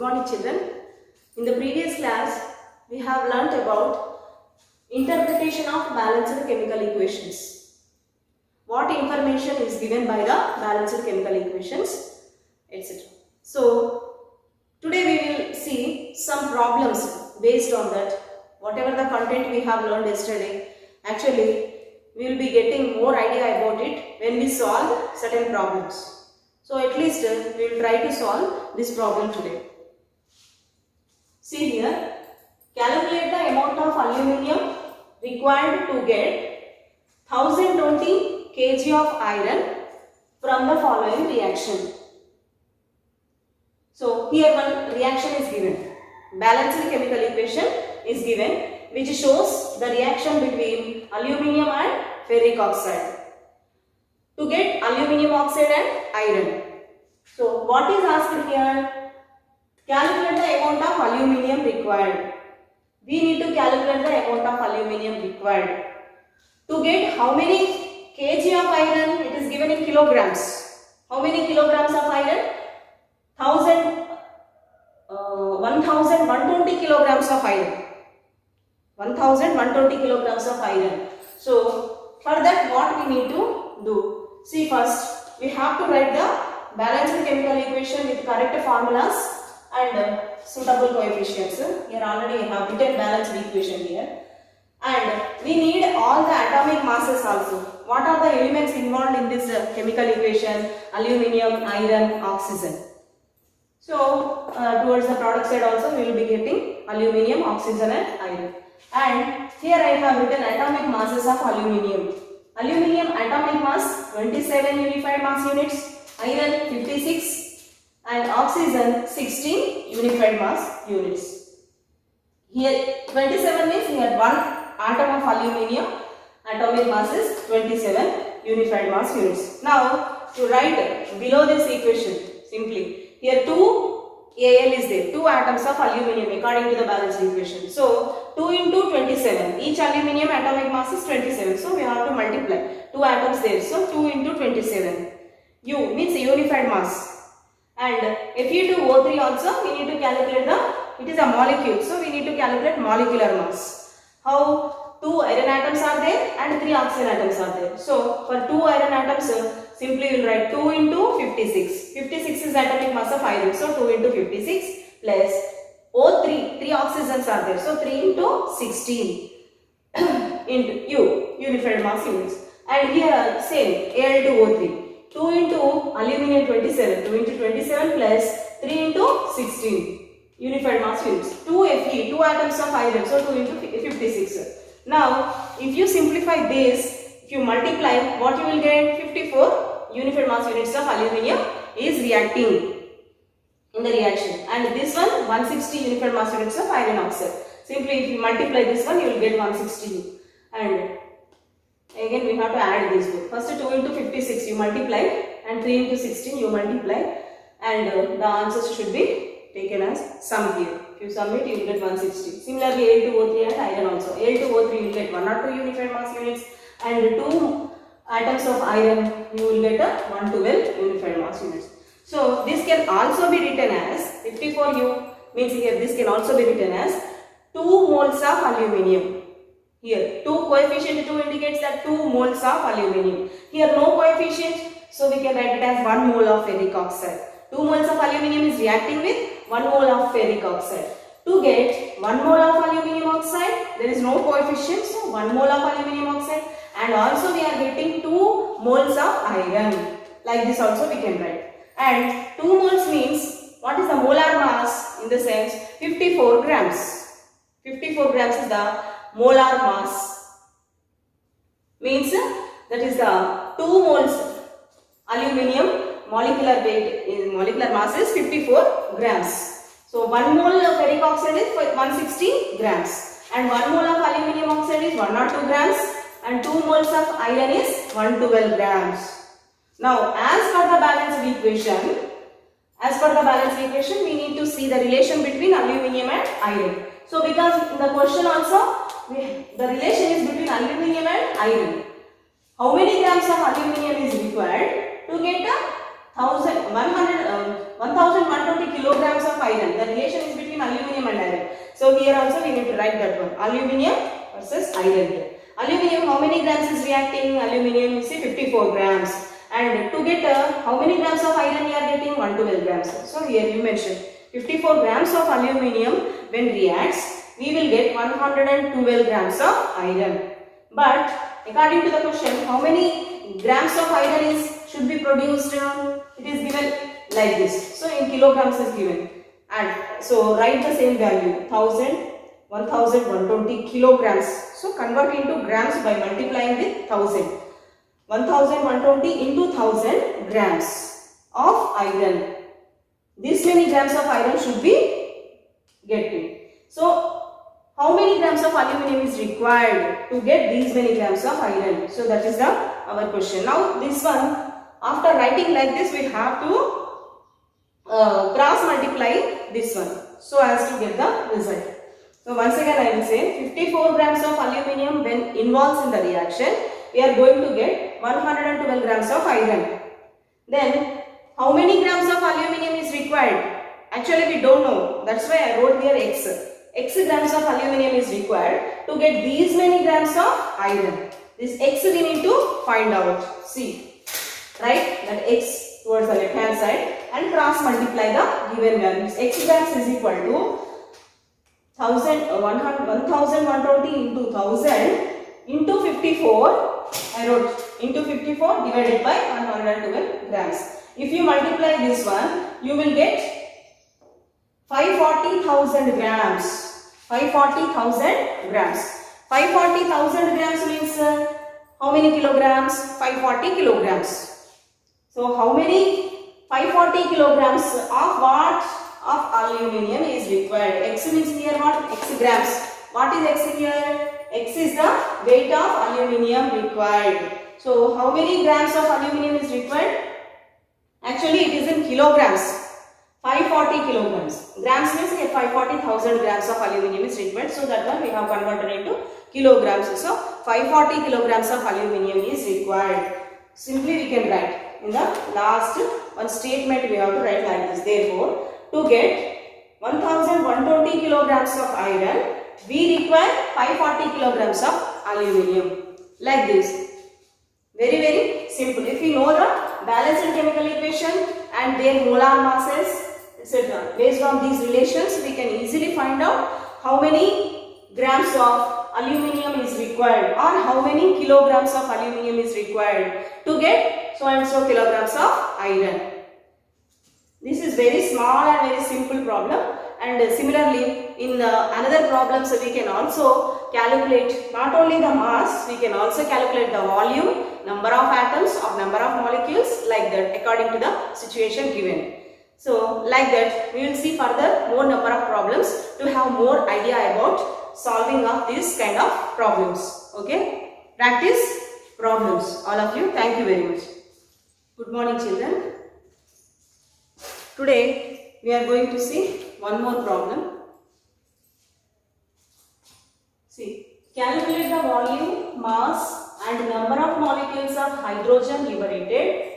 Good morning children. In the previous class, we have learnt about interpretation of balanced chemical equations. What information is given by the balanced chemical equations, etc. So, today we will see some problems based on that. Whatever the content we have learned yesterday, actually we will be getting more idea about it when we solve certain problems. So at least we will try to solve this problem today. See here, calculate the amount of aluminium required to get 1020 kg of iron from the following reaction. So here one reaction is given. Balanced chemical equation is given which shows the reaction between aluminium and ferric oxide to get aluminium oxide and iron. So what is asked here? Calculate the amount of aluminium required. We need to calculate the amount of aluminium required. To get how many kg of iron? It is given in kilograms. How many kilograms of iron? 1120 kilograms of iron. 1120 kilograms of iron. So for that what we need to do? See, first we have to write the balanced chemical equation with correct formulas and suitable coefficients. Here already I have written balanced equation here. And we need all the atomic masses also. What are the elements involved in this chemical equation? Aluminium, iron, oxygen. So towards the product side also we will be getting aluminium, oxygen and iron. And here I have written atomic masses of aluminium. Aluminium atomic mass 27 unified mass units, iron 56 and oxygen 16 unified mass units. Here 27 means here one atom of aluminium, atomic mass is 27 unified mass units. Now to write below this equation simply, here 2 Al is there, 2 atoms of aluminium according to the balanced equation. So 2 into 27, each aluminium atomic mass is 27. So we have to multiply 2 atoms there. So 2 into 27. U means unified mass. And Fe2O3 also we need to calculate it is a molecule. So we need to calculate molecular mass. How? 2 iron atoms are there and 3 oxygen atoms are there. So for 2 iron atoms, simply we will write 2 into 56. 56 is atomic mass of iron. So 2 into 56 plus O3, 3 oxygens are there. So 3 into 16 into U, unified mass units. And here same Al2O3. 2 into aluminium 27, 2 into 27 plus 3 into 16 unified mass units. 2 Fe, 2 atoms of iron, so 2 into 56. Now, if you simplify this, if you multiply, what you will get? 54 unified mass units of aluminium is reacting in the reaction. And this one, 160 unified mass units of iron oxide. Simply, if you multiply this one, you will get 160. And again we have to add these two. First 2 into 56 you multiply and 3 into 16 you multiply and the answers should be taken as sum here. If you sum it you will get 160. Similarly Al2O3 and iron also. Al2O3 you will get 1 or 2 unified mass units and 2 atoms of iron you will get a 112 unified mass units. So this can also be written as 54U means here this can also be written as 2 moles of aluminium. Here 2 coefficient 2 indicates that 2 moles of aluminium. Here no coefficient, so we can write it as 1 mole of ferric oxide. 2 moles of aluminium is reacting with 1 mole of ferric oxide. To get 1 mole of aluminium oxide, there is no coefficient, so 1 mole of aluminium oxide, and also we are getting 2 moles of iron. Like this also we can write. And 2 moles means what is the molar mass? In the sense 54 grams. 54 grams is the molar mass, means that is the 2 moles aluminium molecular weight in molecular mass is 54 grams. So 1 mole of ferric oxide is 160 grams and 1 mole of aluminium oxide is 102 grams and 2 moles of iron is 112 grams. Now as per the balanced equation we need to see the relation between aluminium and iron. So because in the question also the relation is between aluminium and iron. How many grams of aluminium is required to get a 100 1120 kilograms of iron. The relation is between aluminium and iron. So here also we need to write that one. Aluminium versus iron. Aluminium, how many grams is reacting? Aluminium, you see 54 grams. And to get how many grams of iron we are getting? 112 grams. So here you mentioned 54 grams of aluminium when reacts, we will get 112 grams of iron. But according to the question, how many grams of iron should be produced? It is given like this. So in kilograms is given. And so write the same value, 1120 kilograms. So convert into grams by multiplying with 1000. 1120 into 1000 grams of iron. This many grams of iron should be getting. So how many grams of aluminum is required to get these many grams of iron? So that is our question. Now this one, after writing like this, we have to cross multiply this one so as to get the result. So once again I will say 54 grams of aluminium when involves in the reaction, we are going to get 112 grams of iron. Then how many grams of aluminium is required? Actually we don't know. That's why I wrote here X. X grams of aluminium is required to get these many grams of iron. This X we need to find out. See, right? That X towards the left hand side and cross multiply the given values. X grams is equal to 1120 into 1000 into 54. I wrote into 54 divided by 112 grams. If you multiply this one, you will get 540,000 grams. 540,000 grams. 540,000 grams means how many kilograms? 540 kilograms. So how many 540 kilograms of what? Of aluminium is required. X means here what? X grams. What is X here? X is the weight of aluminium required. So how many grams of aluminium is required? Actually it is in kilograms. 540 kilograms. Grams means 540,000 grams of aluminium is required. So that one we have converted into kilograms. So 540 kilograms of aluminium is required. Simply we can write in the last one statement we have to write like this. Therefore, to get 1120 kilograms of iron, we require 540 kilograms of aluminium. Like this. Very simple. If we know the balanced chemical equation and their molar masses, etc. Based on these relations, we can easily find out how many grams of aluminium is required or how many kilograms of aluminium is required to get so and so kilograms of iron. This is very small and very simple problem. And similarly, in another problems we can also calculate not only the mass, we can also calculate the volume, number of atoms or number of molecules, like that according to the situation given. So like that we will see further more number of problems to have more idea about solving of this kind of problems. Okay, practice problems all of you. Thank you very much. Good morning children. Today we are going to see one more problem. See, calculate the volume, mass and number of molecules of hydrogen liberated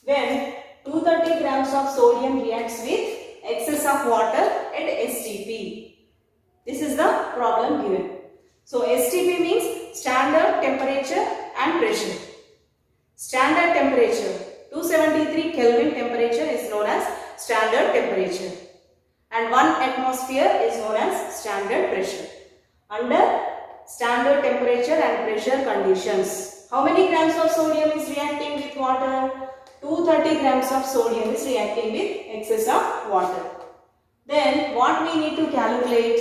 when 230 grams of sodium reacts with excess of water at STP. This is the problem given. So STP means standard temperature and pressure. Standard temperature, 273 Kelvin temperature is known as standard temperature. And 1 atmosphere is known as standard pressure. Under standard temperature and pressure conditions, how many grams of sodium is reacting with water? 230 grams of sodium is reacting with excess of water. Then what we need to calculate?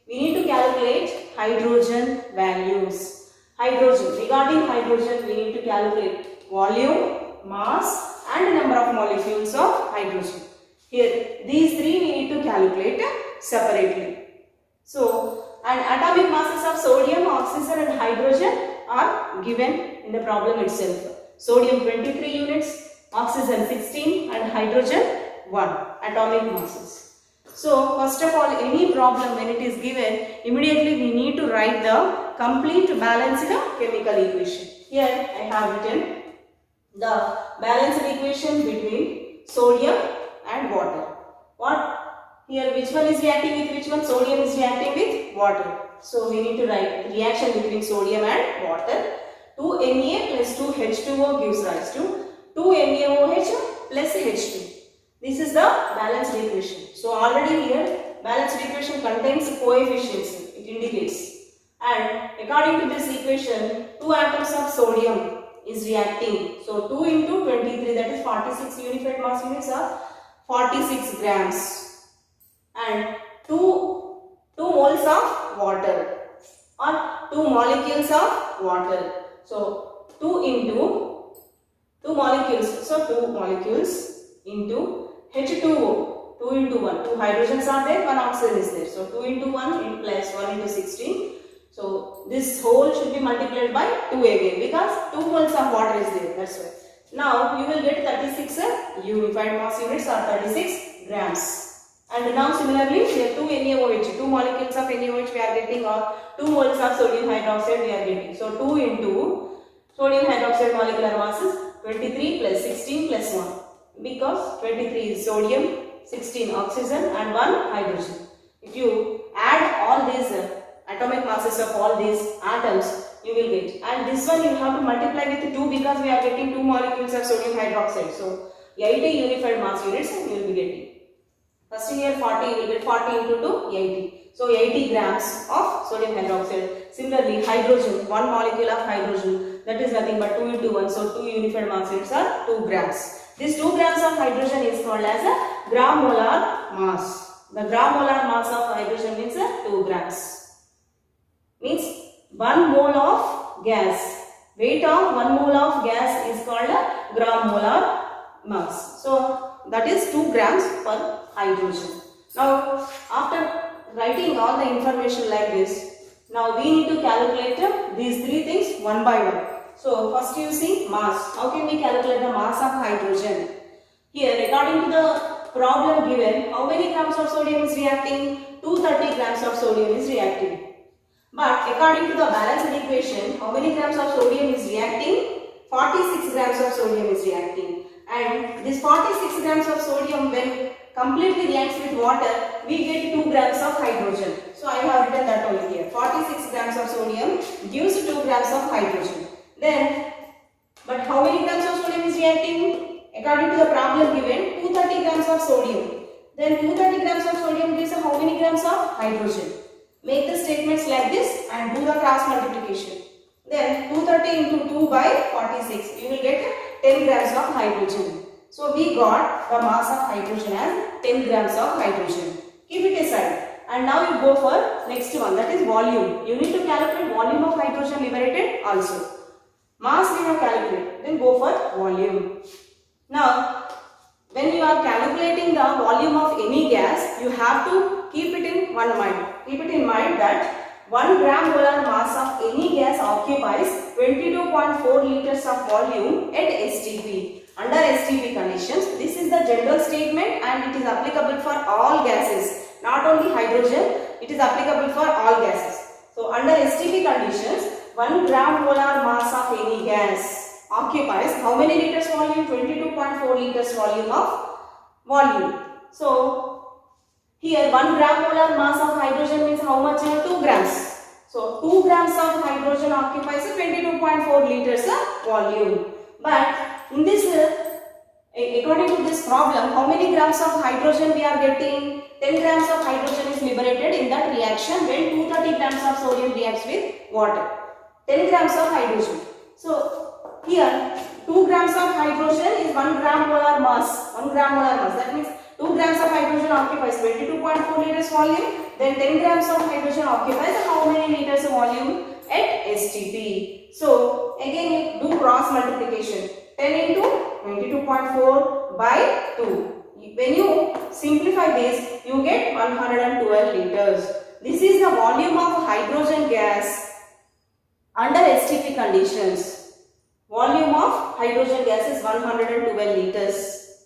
We need to calculate hydrogen values. Hydrogen. Regarding hydrogen, we need to calculate volume, mass and number of molecules of hydrogen. Here, these three we need to calculate separately. So, and atomic masses of sodium, oxygen and hydrogen are given in the problem itself. Sodium 23 units, oxygen 16 and hydrogen 1 atomic masses. So first of all, any problem when it is given, immediately we need to write the complete balanced chemical equation. Here I have written the balanced equation between sodium and and water. What? Here which one is reacting with which one? Sodium is reacting with water. So we need to write reaction between sodium and water. 2 Na plus 2 H2O gives rise to 2 NaOH plus H2. This is the balanced equation. So already here balanced equation contains coefficients, it indicates. And according to this equation, 2 atoms of sodium is reacting. So 2 into 23, that is 46 unified mass units are 46 grams. And 2 moles of water or 2 molecules of water. So 2 into 2 molecules. So 2 molecules into H2O, 2 into 1. 2 hydrogens are there, 1 oxygen is there. So 2 into 1 plus 1 into 16. So this whole should be multiplied by 2 again because 2 moles of water is there. That's why. Now you will get 36 unified mass units or 36 grams. And now similarly here 2 NaOH, 2 molecules of NaOH we are getting or 2 moles of sodium hydroxide we are getting. So 2 into sodium hydroxide molecular mass is 23 plus 16 plus 1. Because 23 is sodium, 16 oxygen and 1 hydrogen. If you add all these atomic masses of all these atoms, you will get. And this one you have to multiply with 2 because we are getting 2 molecules of sodium hydroxide. So 80 unified mass units you will be getting. First here 40, you will get 40 into 2, 80. So 80 grams of sodium hydroxide. Similarly hydrogen, 1 molecule of hydrogen, that is nothing but 2 into 1. So 2 unified mass units are 2 grams. This 2 grams of hydrogen is called as a gram molar mass. The gram molar mass of hydrogen means 2 grams. Means 1 mole of gas. Weight of 1 mole of gas is called a gram molar mass. So that is 2 grams per hydrogen. Now after writing all the information like this, now we need to calculate these 3 things one by one. So first you see mass. How can we calculate the mass of hydrogen? Here according to the problem given, how many grams of sodium is reacting? 230 grams of sodium is reacting. But according to the balanced equation, how many grams of sodium is reacting? 46 grams of sodium is reacting. And this 46 grams of sodium when completely reacts with water, we get 2 grams of hydrogen. So I have written that over here. 46 grams of sodium gives 2 grams of hydrogen. Then, but how many grams of sodium is reacting? According to the problem given, 230 grams of sodium. Then 230 grams of sodium gives how many grams of hydrogen? Make the statements like this and do the cross multiplication. Then 230 into 2 by 46, you will get 10 grams of hydrogen. So we got the mass of hydrogen as 10 grams of hydrogen. Keep it aside. And now you go for next one, that is volume. You need to calculate volume of hydrogen liberated also. Mass we have calculated, then go for volume. Now, when you are calculating the volume of any gas, you have to keep it in one mind. Keep it in mind that 1 gram molar mass of any gas occupies 22.4 liters of volume at STP. Under STP conditions, this is the general statement and it is applicable for all gases. Not only hydrogen, it is applicable for all gases. So, under STP conditions, 1 gram molar mass of any gas occupies how many liters volume? 22.4 liters volume of volume. So, here 1 gram molar mass of hydrogen means how much? 2 grams. So, 2 grams of hydrogen occupies 22.4 liters volume. But in this, according to this problem, how many grams of hydrogen we are getting? 10 grams of hydrogen is liberated in that reaction when 230 grams of sodium reacts with water. 10 grams of hydrogen. So, here 2 grams of hydrogen is 1 gram molar mass. 1 gram molar mass. That means 2 grams of hydrogen occupies 22.4 liters volume. Then 10 grams of hydrogen occupies how many liters of volume at STP. So, again you do cross multiplication. 10 into 22.4 by 2. When you simplify this, you get 112 liters. This is the volume of hydrogen gas under STP conditions. Volume of hydrogen gas is 112 liters.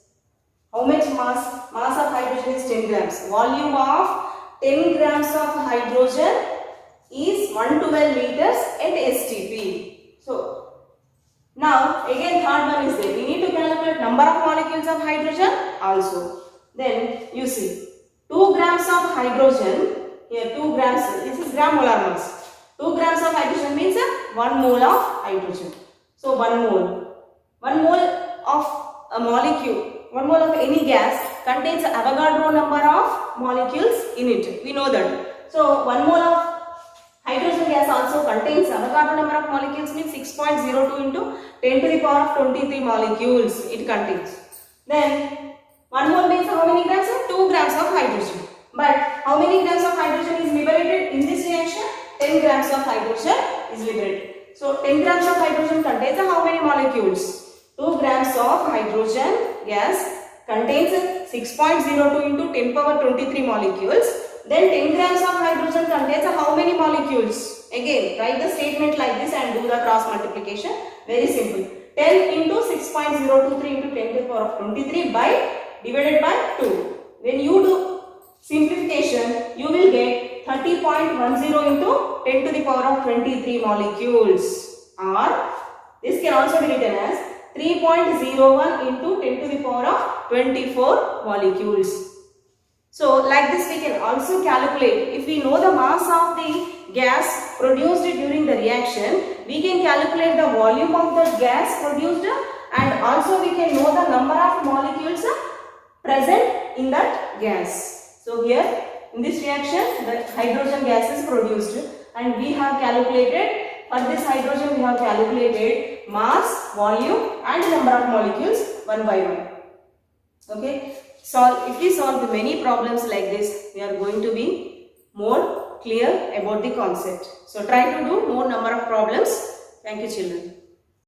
How much mass? Mass of hydrogen is 10 grams. Volume of 10 grams of hydrogen is 112 liters at STP. So, now again third one is there. We need to calculate number of molecules of hydrogen also. Then you see 2 grams of hydrogen, here 2 grams, this is gram molar mass. 2 grams of hydrogen means 1 mole of hydrogen. So 1 mole of a molecule, 1 mole of any gas contains Avogadro number of molecules in it. We know that. So 1 mole of hydrogen gas also contains Avogadro number of molecules means 6.02 into 10 to the power of 23 molecules it contains. Then 1 mole means how many grams? 2 grams of hydrogen. But how many grams of hydrogen is liberated in this reaction? 10 grams of hydrogen is liberated. So 10 grams of hydrogen contains how many molecules? 2 grams of hydrogen gas contains 6.02 into 10 power 23 molecules. Then 10 grams of hydrogen contains how many molecules? Again, write the statement like this and do the cross multiplication. Very simple. 10 into 6.023 into 10 to the power of 23 by divided by 2. When you do simplification, you will get 30.10 into 10 to the power of 23 molecules, or this can also be written as 3.01 into 10 to the power of 24 molecules. So like this we can also calculate, if we know the mass of the gas produced during the reaction, we can calculate the volume of the gas produced, and also we can know the number of molecules present in that gas. So here in this reaction the hydrogen gas is produced, and we have calculated, for this hydrogen we have calculated mass, volume and number of molecules one by one. Okay. If we solve the many problems like this, we are going to be more clear about the concept. So try to do more number of problems. Thank you, children.